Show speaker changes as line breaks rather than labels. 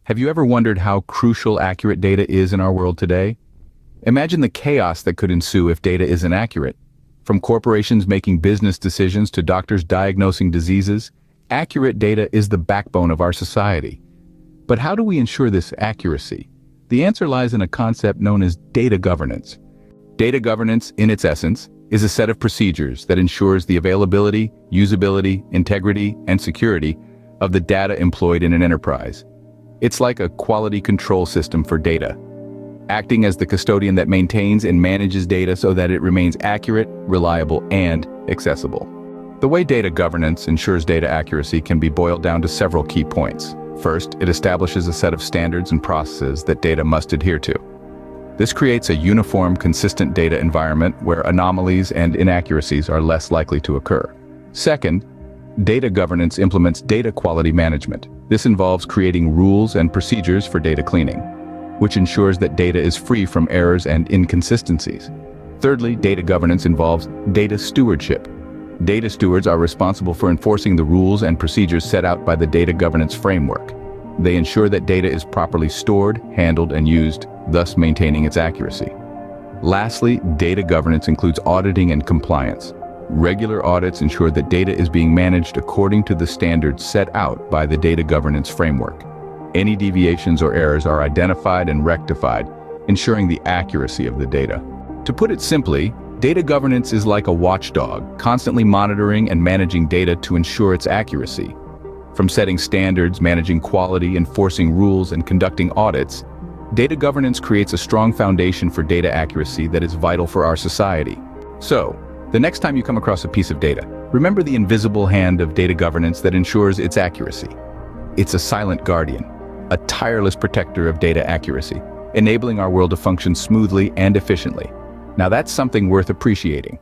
Have you ever wondered how crucial accurate data is in our world today? Imagine the chaos that could ensue if data isn't accurate. From corporations making business decisions to doctors diagnosing diseases, accurate data is the backbone of our society. But how do we ensure this accuracy? The answer lies in a concept known as data governance. Data governance, in its essence, is a set of procedures that ensures the availability, usability, integrity, and security of the data employed in an enterprise. It's like a quality control system for data, acting as the custodian that maintains and manages data so that it remains accurate, reliable, and accessible. The way data governance ensures data accuracy can be boiled down to several key points. First, it establishes a set of standards and processes that data must adhere to. This creates a uniform, consistent data environment where anomalies and inaccuracies are less likely to occur. Second, data governance implements data quality management. This involves creating rules and procedures for data cleaning, which ensures that data is free from errors and inconsistencies. Thirdly, data governance involves data stewardship. Data stewards are responsible for enforcing the rules and procedures set out by the data governance framework. They ensure that data is properly stored, handled, and used, thus maintaining its accuracy. Lastly, data governance includes auditing and compliance. Regular audits ensure that data is being managed according to the standards set out by the data governance framework. Any deviations or errors are identified and rectified, ensuring the accuracy of the data. To put it simply, data governance is like a watchdog, constantly monitoring and managing data to ensure its accuracy. From setting standards, managing quality, enforcing rules, and conducting audits, data governance creates a strong foundation for data accuracy that is vital for our society. So, the next time you come across a piece of data, remember the invisible hand of data governance that ensures its accuracy. It's a silent guardian, a tireless protector of data accuracy, enabling our world to function smoothly and efficiently. Now that's something worth appreciating.